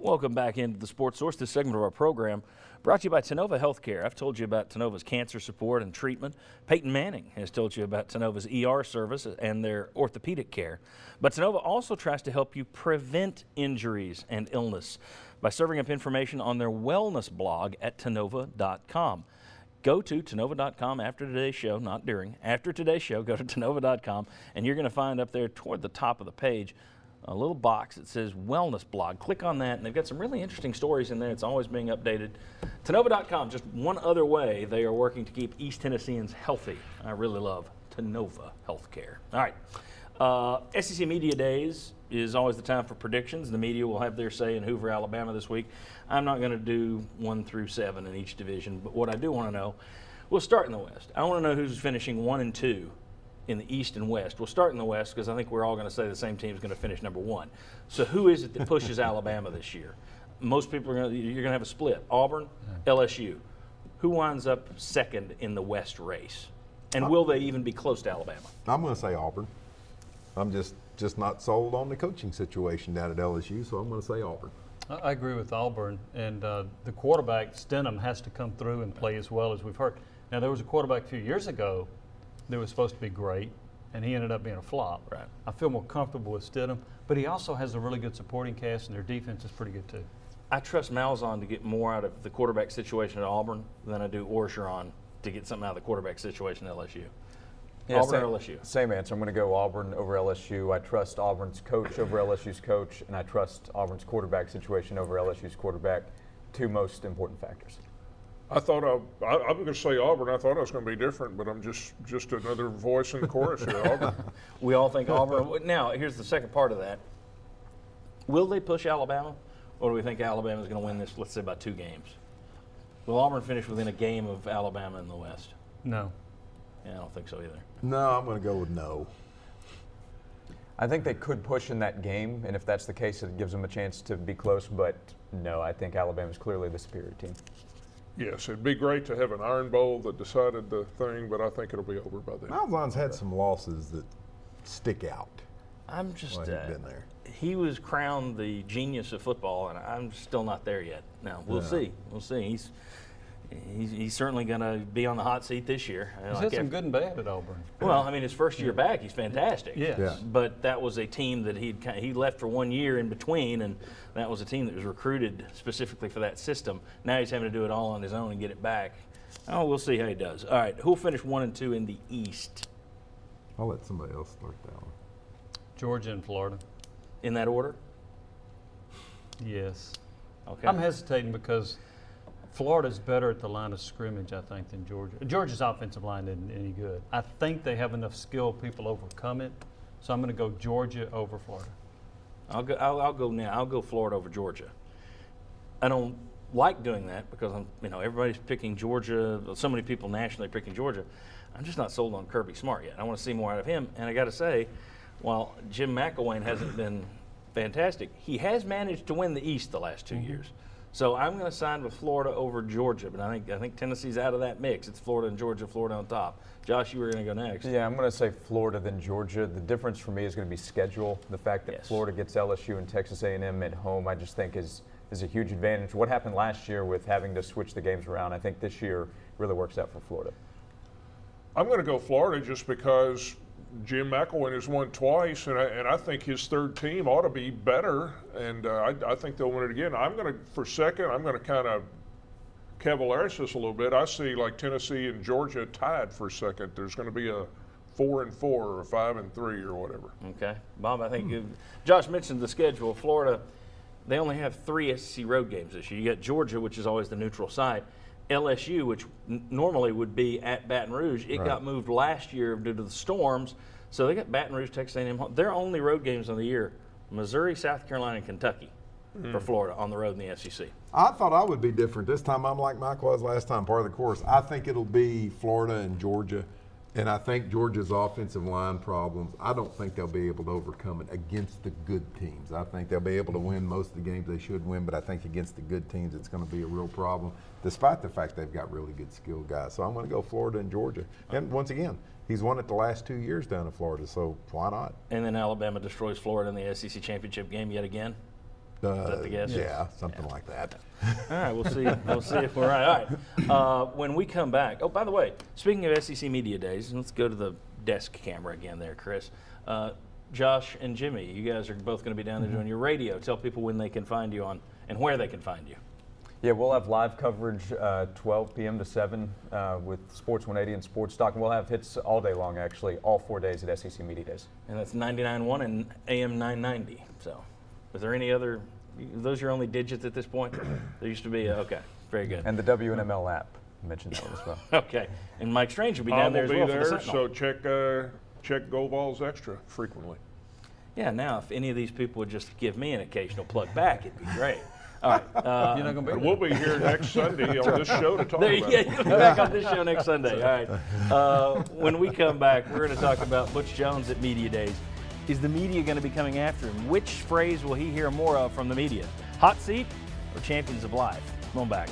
Welcome back into the Sports Source. This segment of our program brought to you by Tennova Healthcare. I've told you about Tennova's cancer support and treatment. Peyton Manning has told you about Tennova's ER service and their orthopedic care. But Tennova also tries to help you prevent injuries and illness by serving up information on their wellness blog at Tennova.com. Go to Tennova.com after today's show, not during. After today's show, go to Tennova.com, and you're going to find up there toward the top of the page a little box that says Wellness Blog. Click on that, and they've got some really interesting stories in there. It's always being updated. Tennova.com, just one other way they are working to keep East Tennesseans healthy. I really love Tennova Healthcare. All right. SEC Media Days is always the time for predictions. The media will have their say in Hoover, Alabama this week. I'm not going to do 1 through 7 in each division, but what I do want to know, we'll start in the West. I want to know who's finishing 1 and 2 in the East and West. We'll start in the West because I think we're all going to say the same team is going to finish number 1. So who is it that pushes Alabama this year? Most people you're going to have a split. Auburn, LSU. Who winds up second in the West race? And will they even be close to Alabama? I'm going to say Auburn. I'm just not sold on the coaching situation down at LSU, so I'm going to say Auburn. I agree with Auburn, and the quarterback, Stenham, has to come through and play as well as we've heard. Now, there was a quarterback a few years ago that was supposed to be great, and he ended up being a flop. Right. I feel more comfortable with Stidham, but he also has a really good supporting cast, and their defense is pretty good too. I trust Malzahn to get more out of the quarterback situation at Auburn than I do Orgeron to get something out of the quarterback situation at LSU. Yeah, Auburn or LSU? Same answer. I'm going to go Auburn over LSU. I trust Auburn's coach over LSU's coach, and I trust Auburn's quarterback situation over LSU's quarterback. 2 most important factors. I thought I was going to say Auburn. I thought I was going to be different, but I'm just another voice in the chorus here. Auburn. We all think Auburn. Now, here's the second part of that. Will they push Alabama, or do we think Alabama is going to win this, let's say, by 2 games? Will Auburn finish within a game of Alabama in the West? No. Yeah, I don't think so either. No, I'm going to go with no. I think they could push in that game, and if that's the case, it gives them a chance to be close, but no, I think Alabama's clearly the superior team. Yes, it'd be great to have an Iron Bowl that decided the thing, but I think it'll be over by then. Malzahn's had some losses that stick out. I'm just While he's been there. He was crowned the genius of football, and I'm still not there yet. Now we'll see. We'll see. He's certainly going to be on the hot seat this year. He's had some good and bad at Auburn. Well, I mean, his first year back, he's fantastic. Yes. Yeah. But that was a team that he left for 1 year in between, and that was a team that was recruited specifically for that system. Now he's having to do it all on his own and get it back. Oh, we'll see how he does. All right, who'll finish 1 and 2 in the East? I'll let somebody else start that one. Georgia and Florida. In that order? Yes. Okay. I'm hesitating because Florida's better at the line of scrimmage, I think, than Georgia. Georgia's offensive line isn't any good. I think they have enough skilled people to overcome it, so I'm going to go Georgia over Florida. I'll go now. I'll go Florida over Georgia. I don't like doing that because everybody's picking Georgia. So many people nationally are picking Georgia. I'm just not sold on Kirby Smart yet. I want to see more out of him. And I got to say, while Jim McElwain hasn't been fantastic, he has managed to win the East the last 2 years. So I'm going to side with Florida over Georgia, but I think Tennessee's out of that mix. It's Florida and Georgia, Florida on top. Josh, you were going to go next. Yeah, I'm going to say Florida then Georgia. The difference for me is going to be schedule. The fact that Florida gets LSU and Texas A&M at home, I just think is a huge advantage. What happened last year with having to switch the games around, I think this year really works out for Florida. I'm going to go Florida just because Jim McElwain has won twice, and I think his third team ought to be better, and I think they'll win it again. I'm going to kind of cavalierize this a little bit. I see like Tennessee and Georgia tied for second. There's going to be a 4-4 or a 5-3 or whatever. Okay. Bob, I think Josh mentioned the schedule. Florida, they only have 3 SEC road games this year. You got Georgia, which is always the neutral site. LSU, which normally would be at Baton Rouge, it got moved last year due to the storms. So they got Baton Rouge, Texas A&M. Their only road games of the year, Missouri, South Carolina, and Kentucky for Florida on the road in the SEC. I thought I would be different. This time I'm like Mike was last time, part of the course. I think it'll be Florida and Georgia. And I think Georgia's offensive line problems, I don't think they'll be able to overcome it against the good teams. I think they'll be able to win most of the games they should win, but I think against the good teams it's going to be a real problem, despite the fact they've got really good skilled guys. So I'm going to go Florida and Georgia. And once again, he's won it the last 2 years down in Florida, so why not? And then Alabama destroys Florida in the SEC championship game yet again. that the guess? Yeah, something like that. All right, we'll see. We'll see if we're right. All right. When we come back. Oh, by the way, speaking of SEC Media Days, let's go to the desk camera again there, Chris. Josh and Jimmy, you guys are both going to be down there doing your radio. Tell people when they can find you on and where they can find you. Yeah, we'll have live coverage 12 p.m. to 7 with Sports 180 and Sports Talk. And we'll have hits all day long, actually, all 4 days at SEC Media Days. And that's 99.1 and AM 990. So, is there any other? Are those your only digits at this point? There used to be. Okay, very good. And the WNML app. Mentioned that one as well. Okay, and Mike Strange will be I down will there as be well there, for the Sentinel. so check Go Vols Extra frequently. Yeah, now if any of these people would just give me an occasional plug back, it'd be great. All right. You're not going to be And there. we'll be here next Sunday on this show to talk There, about yeah, it. you'll be back on this show next Sunday. All right. When we come back, we're going to talk about Butch Jones at Media Days. Is the media going to be coming after him? Which phrase will he hear more of from the media? Hot seat or champions of life? Come on back.